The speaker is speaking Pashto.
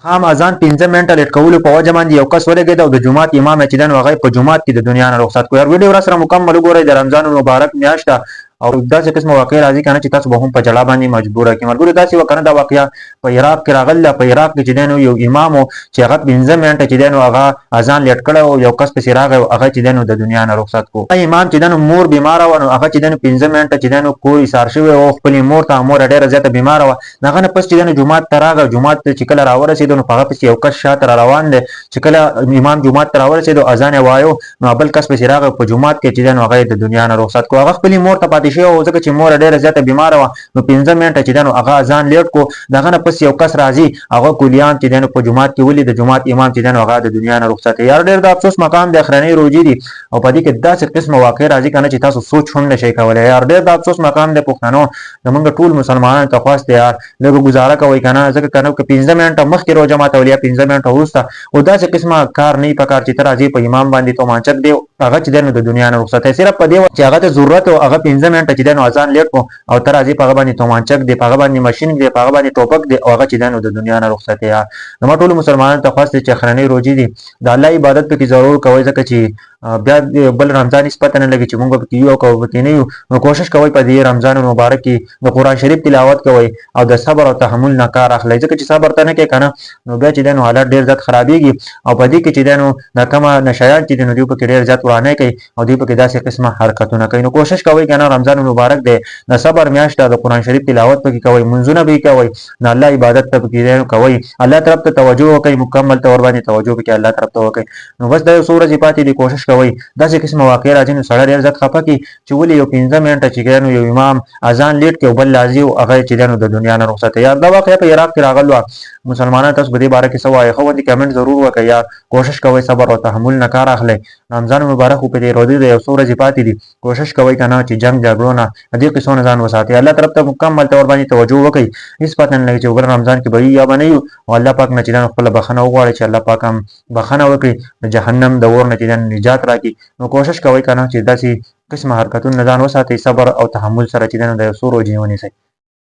خام اذان 15 منټه لیټ کولو په وجه باندې یو کس ولګېد او د جومات امام چې دن هغه په جومات کې د دنیا نه رخصت کړ. ویډیو را سره مکمل وګورئ. د رمضان مبارک میاشت ده او داسې قسمه واقع راځي کنه چې تاسو به هم په جړا باندې مجبور کی. ملګرو داسې وکنه دا واقعیا په عراق کې راغله. په عراق کې چې دنو یو امام چې هغه 15 منټه چې دنو هغه اذان لیټ کړ او یو کس په سراغ هغه چې دنو د دنیا نه رخصت کو. امام چې دنو مور بیمار و نو هغه چې دنو 15 منټه چې دنو کوی سار شوی او خپل مور ته مور ډیره زیاته بیمار و. دغه نه پس چې دنو جمعه ته راغی. جمعه ته چې کله راورسېد نو هغه پس یو کس شاته روان دی. چې کله امام جمعه ته راورسېد او اذان وایو نو بل کس په سراغ په جمعه کې چې دنو هغه د دنیا نه رخصت کو. هغه خپل مور ته پاتې شو او ځکه چې مور ډیره زیاته بیمار و نو 15 منټه چې دنو هغه اذان لیټ کو. دغه نه پس یو کس راځي هغه کولیان چې دنو په جمعات کې ولې د جمعات امام چې دنو هغه د دنیا نه رخصت. یار ډیر د افسوس مقام د اخرنۍ روزي دي او په دې کې داسې قسمه واقع راځي کنه چې تاسو سوچ هم نشئ کولای. یار ډیر د افسوس مقام د پښتنو زمونږ ټول مسلمانانو ته خواست یار لږ گزاره کوي کنه ځکه کنه که 15 منټه مخکې روزه ماتولیا 15 منټه وروسته او داسې قسمه کار نه پکار چې تر راځي په امام باندې تو مانچک دی هغه چې دنو د دنیا نه رخصت. صرف په دې چې هغه ته ضرورت او هغه 15 منټه چې دنو اذان لیټ کو او تر راځي په هغه باندې تو مانچک دی په هغه باندې ماشين دی په هغه باندې ټوپک دی او هغه چې دنو د دنیا نه رخصت. یا نو ټول مسلمانانو ته خاص چې اخرنۍ روزي دي د الله عبادت په کې ضرور کوي ځکه چې بیا بل رمضان نسبت نه لګي چې موږ به یو کو به نه یو. نو کوشش کوئ په دې رمضان مبارک کې د قران شریف تلاوت کوئ او د صبر او تحمل نه کار اخلئ ځکه چې صبر ته نه کې کنه نو بیا چې دنو حالت ډیر زیات خرابېږي او په دې کې چې دنو د کومه نشایات چې دنو دی په کې ډیر زیات ورانه کوي او دی په کې داسې قسمه حرکتونه کوي. نو کوشش کوئ کنه رمضان مبارک دی د صبر میاشت د قران شریف تلاوت پکې کوئ منځونه به کوئ د الله عبادت ته پکې کوئ الله طرف ته توجه وکړئ مکمل تور باندې توجه وکړئ الله طرف ته وکړئ. نو بس د سورج پاتې دی کوشش کوئ داسې قسمه واقع راځي نو سړی ډېر زیات خفه کی چې ولې یو 15 منټه چې ګنو یو امام اذان لیټ کې او بل لازم او هغه چې دنو د دنیا نه رخصت. یا دا واقعیا په عراق کې راغلو مسلمانانو تاسو په دې باره کې سوای خو دې کمنټ ضرور وکړئ. یا کوشش کوئ صبر او تحمل نه کار اخلئ. رمضان مبارک په دې روزي د یو سورج پاتې دي کوشش کوئ کنه چې جنگ جګړو نه دې قصو نه ځان وساتئ. الله طرف ته مکمل تور باندې توجه وکړئ. هیڅ پته نه لګي چې ګل رمضان کې به یا باندې او الله پاک نه چې خپل بخنه وغواړي چې الله پاک هم بخنه وکړي د جهنم د اور نه چې نجات راکړي. نو کوشش کوئ کنه چې داسې قسمه حرکتونه ځان وساتئ صبر او تحمل سره چې د یو سورج ونیسئ.